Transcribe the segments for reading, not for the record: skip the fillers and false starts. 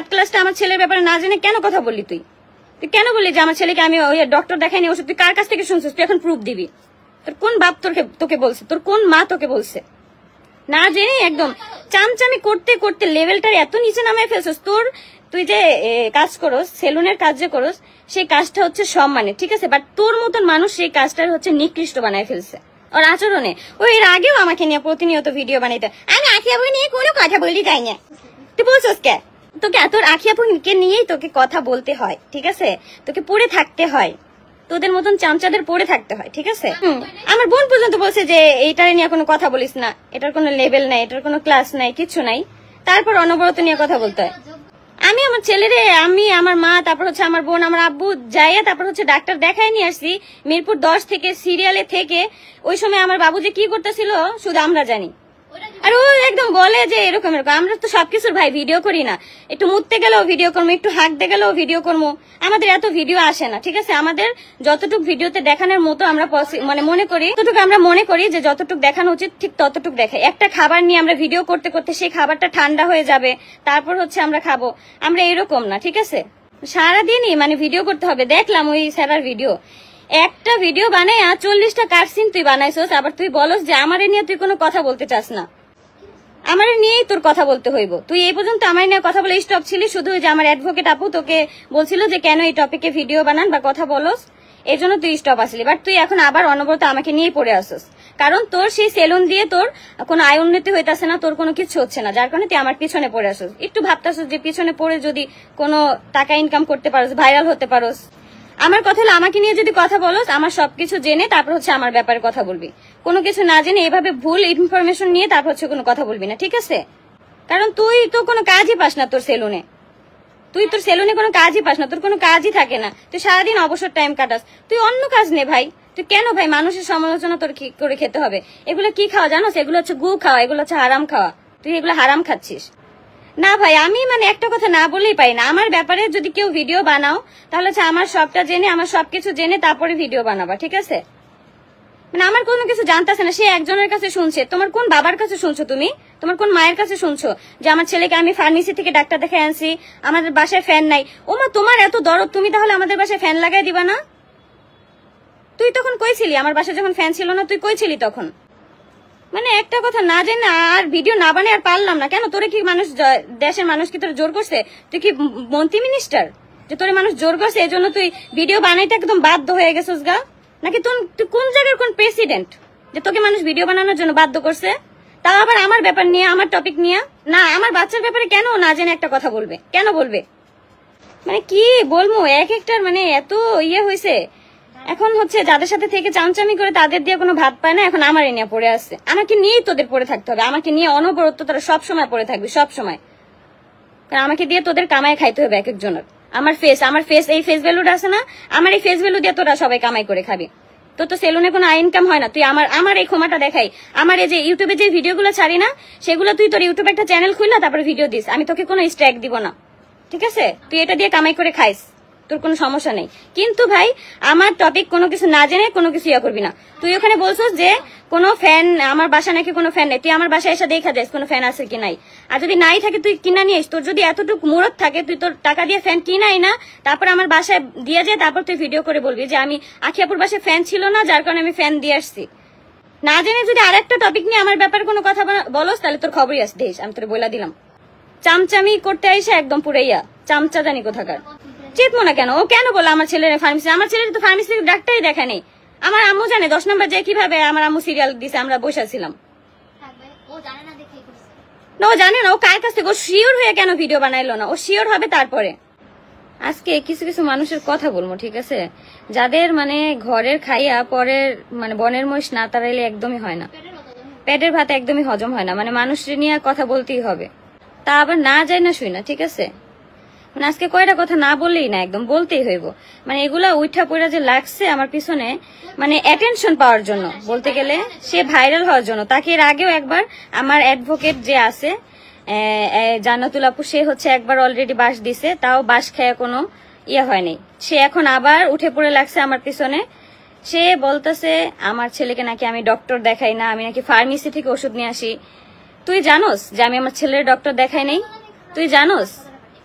Third ক্লাসটা আমার ছেলের ব্যাপারে না জেনে কেন কথা বললি? তুই কেন বললি যে আমার ছেলেকে আমি ওই ডক্টর দেখাইনি ওষুধ? তুই কার কাছ থেকে শুনছিস? তুই এখন প্রুফ দিবি। তোর কোন বাপ তোকে বলছে? তোর কোন মা তোকে বলছে? না জেনে একদম চামচামি করতে করতে লেভেলটা এত নিচে নামায় ফেলছিস। তুই যে কাজ করস, সেলুনের কাজ যে করস, সেই কাজটা হচ্ছে সম্মানের, ঠিক আছে, বাট তোর মতন মানুষ সেই কাজটা হচ্ছে নিকৃষ্ট বানায় ফেলছে ওর আচরণে। ওই এর আগেও আমাকে নিয়ে প্রতিনিয়ত ভিডিও বানাইতে, আমি আখিয়াবু নিয়ে কোনো কথা বলি যাই না। তুই বলছস কে? তোকে তোর আখিয়াবুকে নিয়েই তোকে কথা বলতে হয়, ঠিক আছে, তোকে পড়ে থাকতে হয়, তোদের মতন চামচাদের পড়ে থাকতে হয়, ঠিক আছে। আমার বোন পর্যন্ত বলছে যে এইটারে নিয়ে কোনো কথা বলিস না, এটার কোনো লেভেল নাই, এটার কোনো ক্লাস নাই, কিচ্ছু নাই, তারপর অনবরত নিয়ে কথা বলতে হয়। আমি আমার ছেলেরে, আমি আমার মা, তারপর হচ্ছে আমার বোন, আমার আব্বু যাইয়া তারপর হচ্ছে ডাক্তার দেখায় নিয়ে আসছি মিরপুর 10 থেকে, সিরিয়ালে থেকে। ওই সময় আমার বাবু যে কি করতেছিল শুধু আমরা জানি। আর ও একদম বলে যে এরকম এরকম। আমরা তো সবকিছুর ভাই ভিডিও করি না, একটু মুততে গেলেও ভিডিও করবো, একটু হাঁকতে গেলেও ভিডিও করবো। আমাদের এত ভিডিও আসে না, ঠিক আছে। আমাদের যতটুকু ভিডিওতে দেখানোর মতো আমরা মানে মনে করি, ততটুকু আমরা মনে করি যে যতটুকু দেখানো উচিত ঠিক ততটুকু দেখাই। একটা খাবার নিয়ে আমরা ভিডিও করতে করতে সেই খাবারটা ঠান্ডা হয়ে যাবে, তারপর হচ্ছে আমরা খাবো। আমরা এরকম না, ঠিক আছে। সারাদিনই মানে ভিডিও করতে হবে। দেখলাম ওই স্যারার ভিডিও, একটা ভিডিও বানায় 40টা কাটসিন তুই বানাইছস, আবার তুই বলস যে আমারে নিয়ে তুই কোনো কথা বলতে চাস না। আমার নিয়েই তোর কথা বলতে হইব। তুই এই পর্যন্ত আমার নিয়ে কথা বলে স্টপ ছিলি, শুধু যে আমার অ্যাডভোকেট আপু তোকে বলছিল যে কেন এই টপিকে ভিডিও বানান বা কথা বলস, এই জন্য তুই স্টপ আসলি। বাট তুই এখন আবার অনবরত আমাকে নিয়েই পড়ে আসস, কারণ তোর সেই সেলুন দিয়ে তোর কোনো আয় উন্নতি হইতাছে না, তোর কোনো কিছু হচ্ছে না, যার কারণে তুই আমার পিছনে পড়ে আসস। একটু ভাবতাছস যে পিছনে পড়ে যদি কোনো টাকা ইনকাম করতে পারোস, ভাইরাল হতে পারোস। আমার কথা হলো আমাকে নিয়ে যদি কথা বলোস, আমার সবকিছু জেনে তারপর হচ্ছে আমার ব্যাপারে কথা বলবি। কোনো কিছু না জেনে এভাবে ভুল ইনফরমেশন নিয়ে তারপর হচ্ছে কোনো কথা বলবি না, ঠিক আছে। কারণ তুই তো কোনো কাজই পাস না তোর সেলুনে, তুই তোর সেলুনে কোনো কাজই পাস না, তোর কোনো কাজই থাকে না, তুই সারাদিন অবসর টাইম কাটাস। তুই অন্য কাজ নে ভাই। তুই কেন ভাই মানুষের সমালোচনা তোর কি করে খেতে হবে? এগুলো কি খাওয়া জানোস? এগুলো হচ্ছে গু খাওয়া, এগুলো হচ্ছে হারাম খাওয়া। তুই এগুলো হারাম খাচ্ছিস। না ভাই, আমি মানে একটা কথা না বললেই পারি না। আমার ব্যাপারে যদি কেউ ভিডিও বানাও তাহলে হচ্ছে আমার সবটা জেনে, আমার সবকিছু জেনে তারপরে ভিডিও বানাবা, ঠিক আছে। মানে আমার কোনো কিছু জানতেছে না, সে একজনের কাছে শুনছে। তোমার কোন বাবার কাছে শুনছো? তুমি তোমার কোন মায়ের কাছে শুনছো যে আমার ছেলেকে আমি ফার্মেসি থেকে ডাক্তার দেখে আনছি, আমাদের বাসায় ফ্যান নাই? ওমা, তোমার এত দরদ, তুমি তাহলে আমাদের বাসায় ফ্যান লাগাই দিবা না? তুই তখন কই ছিলি? আমার বাসায় যখন ফ্যান ছিল না তুই কই ছিলি তখন? মানে একটা কথা না জেনে আর ভিডিও না বানিয়ে আর পারলাম না। কেন তোরে কি মানুষ, দেশের মানুষ কি তোর জোর করছে? তুই কি মন্ত্রী মিনিস্টার যে তোরে মানুষ জোর করছে এই জন্য তুই ভিডিও বানাইতে একদম বাধ্য হয়ে গেছিস গা? নাকি তুই কোন জায়গার কোন প্রেসিডেন্ট যে তোকে মানুষ ভিডিও বানানোর জন্য বাধ্য করছে? তাও আবার আমার ব্যাপার নিয়ে, আমার টপিক নিয়ে না। আমার বাচ্চার ব্যাপারে কেন না জেনে একটা কথা বলবে? কেন বলবে? মানে কি বলবো, এক একটার মানে এত ইয়ে হয়েছে। এখন হচ্ছে যাদের সাথে থেকে চামচামি করে তাদের দিয়ে কোনো ভাত পায় না, এখন আমার নিয়ে পড়ে আসছে। আমাকে নিয়েই তোদের পড়ে থাকতে হবে, আমাকে নিয়ে অনবরত তোরা সবসময় পড়ে থাকবি, সবসময়। কারণ আমাকে দিয়ে তোদের কামাই খাইতে হবে এক একজনের। আমার ফেস এই ফেস ভ্যালুটা আছে না, আমার এই ফেস ভ্যালু দিয়ে তোরা সবাই কামাই করে খাবি। তোর তো সেলুনে কোনো ইনকাম হয় না। তুই আমার এই ক্ষমাটা দেখাই, আমার এই যে ইউটিউবে যে ভিডিওগুলো ছাড়ি না, সেগুলো তুই তোর ইউটিউবে একটা চ্যানেল খুললা তারপরে ভিডিও দিস, আমি তোকে কোনো স্ট্রাইক দিব না, ঠিক আছে। তুই এটা দিয়ে কামাই করে খাইস, তোর কোনো সমস্যা নেই। কিন্তু ভাই আমার টপিক কোনো কিছু না জেনে কোনো কিছু ইয়া করবি না। তুই ওখানে বলছিস যে কোনো ফ্যান, আমার বাসা নাকি কোনো ফ্যান নেই। তুই আমার বাসায় এসে দেখা যাস কোনো ফ্যান আছে কি নাই। আর যদি নাই থাকে তুই কিনা নিয়ে আস। তোর যদি এতটুকু মুরত থাকে তুই তোর টাকা দিয়ে ফ্যান কিনাই না, তারপর আমার বাসায় দিয়ে যায়, তারপর তুই ভিডিও করে বলবি যে আমি আখিয়াপুর বাসায় ফ্যান ছিল না যার কারণে আমি ফ্যান দিয়ে আসছি। না জেনে যদি আরেকটা টপিক নিয়ে আমার ব্যাপারে কোনো কথা বলস তাহলে তোর খবরই আছে দেশ, আমি তোর বইলা দিলাম। চামচামি করতে আইসা একদম পুরাইয়া চামচা জানি কোথাকার। চেতমো না কেন? ও কেন বলো আমার ছেলের ফার্মেসি? আমার ছেলের তো ফার্মেসি ডাক্তারই দেখা নেই। আমার আম্মু জানে 10 নম্বর যায় কিভাবে। আমার আম্মু সিরিয়াল দিছে, আমরা বসেছিলাম না। ও জানে না, ও কার কাছ থেকে, ও শিওর হয়ে কেন ভিডিও বানাইলো না? ও শিওর হবে তারপরে। আজকে কিছু কিছু মানুষের কথা বলবো, ঠিক আছে, যাদের মানে ঘরের খাইয়া পরের মানে বনের মহিষ না তাড়াইলে একদমই হয় না, পেটের ভাত একদমই হজম হয় না। মানে মানুষের নিয়ে কথা বলতেই হবে, তা আবার না যায় না শুই না, ঠিক আছে। মানে আজকে কয়টা কথা না বললেই না, একদম বলতেই হইব। মানে এগুলা উঠা পড়া যে লাগছে আমার পিছনে, মানে অ্যাটেনশন পাওয়ার জন্য, বলতে গেলে সে ভাইরাল হওয়ার জন্য। তাকে এর আগেও একবার আমার অ্যাডভোকেট যে আছে জান্নাতুল আপু, সে হচ্ছে একবার অলরেডি বাস দিছে, তাও বাস খেয়ে কোনো ইয়ে হয়নি। সে এখন আবার উঠে পড়ে লাগছে আমার পিছনে। সে বলতেছে আমার ছেলেকে নাকি আমি ডক্টর দেখাই না, আমি নাকি ফার্মেসি থেকে ওষুধ নিয়ে আসি। তুই জানোস যে আমি আমার ছেলের ডক্টর দেখাই নাই? তুই জানোস?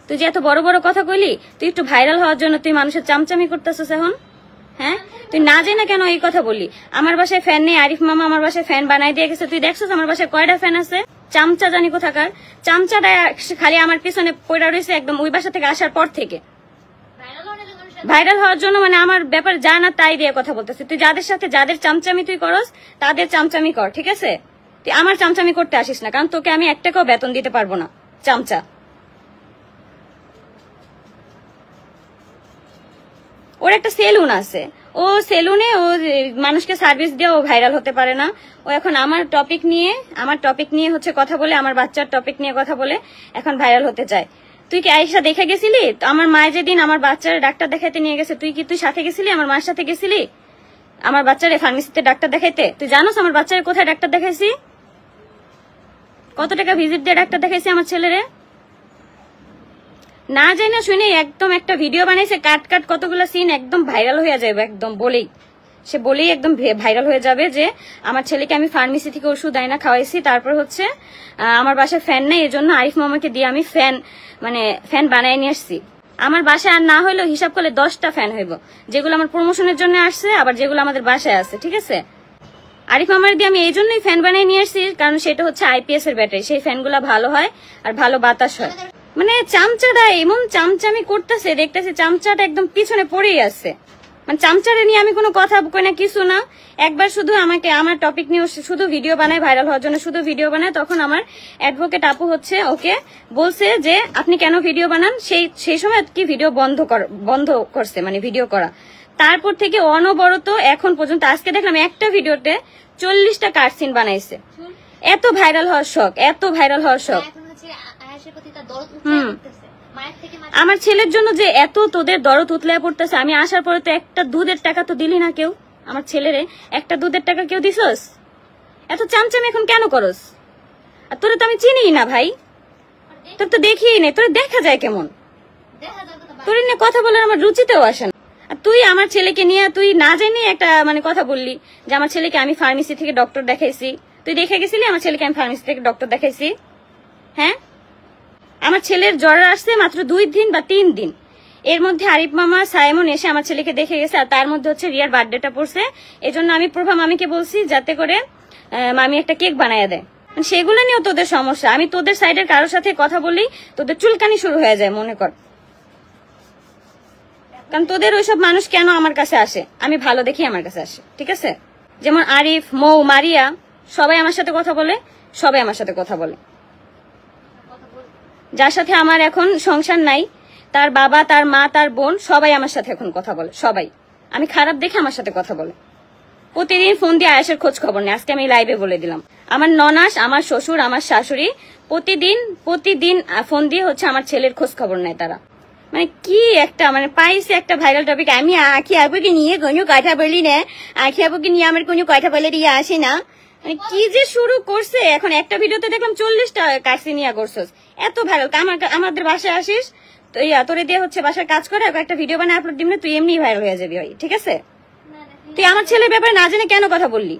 তুই যে এত বড় বড় কথা কইলি, তুই একটু ভাইরাল হওয়ার জন্য তুই মানুষের চামচামি করতেছিস এখন। হ্যাঁ, তুই না জানি না কেন এই কথা বললি। আমার বাসায় ফ্যান নেই, আরিফ মামা আমার বাসায় ফ্যান বানাই দিয়ে গেছে। তুই দেখছিস আমার বাসায় কয়টা ফ্যান আছে? চামচা জানি কোথাকার চামচাটা খালি আমার পিছনে পড়ে রয়েছে একদম ওই বাসা থেকে আসার পর থেকে। ভাইরাল হওয়ার জন্য মানে আমার ব্যাপারে যা না তাই দিয়ে কথা বলতেছে। তুই যাদের সাথে যাদের চামচামি তুই করস তাদের চামচামি কর, ঠিক আছে? তুই আমার চামচামি করতে আসিস না, কারণ তোকে আমি 1 টাকাও বেতন দিতে পারবো না, চামচা। ওর একটা সেলুন আছে, ও সেলুনে ও মানুষকে সার্ভিস দিয়ে ও ভাইরাল হতে পারে না। ও এখন আমার টপিক নিয়ে হচ্ছে কথা বলে, আমার বাচ্চার টপিক নিয়ে কথা বলে এখন ভাইরাল হতে চায়। তুই কি আয়েশা দেখে গেছিলি? আমার মায়ের যেদিন আমার বাচ্চার ডাক্তার দেখাইতে নিয়ে গেছে, তুই সাথে গেছিলি? আমার মার সাথে গেছিলি আমার বাচ্চার ফার্মেসিতে ডাক্তার দেখাইতে? তুই জানোস আমার বাচ্চার কোথায় ডাক্তার দেখাইছি, কত টাকা ভিজিট দিয়ে ডাক্তার দেখাইছি আমার ছেলেরে? না যাই না শুনে একদম একটা ভিডিও বানাইছে, কাট কতগুলো সিন একদম ভাইরাল হয়ে যাবে, একদম বলেই একদম ভাইরাল হয়ে যাবে যে আমার ছেলেকে আমি ফার্মেসি থেকে ওষুধ আইনা খাওয়াইছি, তারপর হচ্ছে আমার বাসায় ফ্যান নেই, এই জন্য আরিফ মামাকে দিয়ে আমি ফ্যান বানাই নিয়ে আসছি। আমার বাসায় আর না হইলেও হিসাব করলে 10টা ফ্যান হইব, যেগুলো আমার প্রমোশনের জন্য আসছে, আবার যেগুলো আমাদের বাসায় আছে, ঠিক আছে? আরিফ মামার দিয়ে আমি এই জন্যই ফ্যান বানিয়ে নিয়ে আসছি, কারণ সেটা হচ্ছে IPS এর ব্যাটারি, সেই ফ্যানগুলো ভালো হয় আর ভালো বাতাস হয়। মানে চামচাটা এমন চামচামি করতেছে, দেখতেছে চামচাটা একদম পিছনে পড়েই আছে। মানে চামচারে নিয়ে আমি কোনো কথা কই না, কিছু না। একবার শুধু আমাকে আমার টপিক নিয়ে শুধু ভিডিও বানায়, ভাইরাল হওয়ার জন্য শুধু ভিডিও বানায়। তখন আমার অ্যাডভোকেট আপু হচ্ছে ওকে বলছে যে আপনি কেন ভিডিও বানান, সেই সময় কি ভিডিও বন্ধ করছে, মানে ভিডিও করা। তারপর থেকে অনবরত এখন পর্যন্ত আজকে দেখলাম একটা ভিডিওতে 40টা কাটসিন বানাইছে। এত ভাইরাল হওয়ার শখ। আমার ছেলের জন্য যে এত তোদের দরদ উতলায় পড়তেছে, আমি আসার পরে তো একটা দুধের টাকা তো দিলি না কেউ আমার ছেলেরে, একটা দুধের টাকা কেউ দিছস? এত চামচামি এখন কেন করস? আর তোরে তো আমি চিনি না ভাই, তোর তো দেখি নেই, তোরে দেখা যায় কেমন? তোর নিয়ে কথা বলার আমার রুচিতেও আসে না। আর তুই আমার ছেলেকে নিয়ে তুই না জানি একটা মানে কথা বললি যে আমার ছেলেকে আমি ফার্মেসি থেকে ডক্টর দেখাইছি। তুই দেখে গেছিলি আমার ছেলেকে আমি ফার্মেসি থেকে ডক্টর দেখাইছি? হ্যাঁ, আমার ছেলের জ্বর আসছে মাত্র 2 দিন বা 3 দিন, এর মধ্যে আরিফ মামা সাইমন এসে আমার ছেলেকে দেখে গেছে। আর তার মধ্যে হচ্ছে রিয়ার বার্থডেটা পড়ছে, এজন্য আমি প্রভা মামিকে বলছি যাতে করে মামি একটা কেক বানায় দেয়। সেগুলো নিয়েও তোদের সমস্যা। আমি তোদের সাইডের কারোর সাথে কথা বলি তোদের চুলকানি শুরু হয়ে যায় মনে কর। কারণ তোদের ওইসব মানুষ কেন আমার কাছে আসে, আমি ভালো দেখি আমার কাছে আসে, ঠিক আছে? যেমন আরিফ, মৌ, মারিয়া সবাই আমার সাথে কথা বলে, যার সাথে আমার এখন সংসার নাই, তার বাবা, তার মা, তার বোন সবাই আমার সাথে এখন কথা বলে। সবাই আমি খারাপ দেখে আমার সাথে কথা বলে। প্রতিদিন ফোন দিয়ে আয়েশের খোঁজ খবর নেই। আজকে আমি লাইভে বলে দিলাম, আমার ননাস, আমার শ্বশুর, আমার শাশুড়ি প্রতিদিন ফোন দিয়ে হচ্ছে আমার ছেলের খোঁজ খবর নেয় তারা। মানে কি একটা মানে পাইছে একটা ভাইরাল টপিক। আমি আখি আপুকে নিয়ে কোনো কথা বলি না, আখি আপুকে নিয়ে আমার কোনো কথা বলে দিয়ে আসে না। মানে কি যে শুরু করছে এখন। একটা ভিডিওতে দেখলাম 40টা কাটসি নিয়ে করছস, এত ভাইরাল। আমাদের বাসায় আসিস তো তোরে দিয়ে হচ্ছে বাসায় কাজ করে একটা ভিডিও বানায় আপলোড দিবি না, তুই এমনি ভাইরাল হয়ে যাবি ভাই, ঠিক আছে? তুই আমার ছেলের ব্যাপারে না জেনে কেন কথা বললি?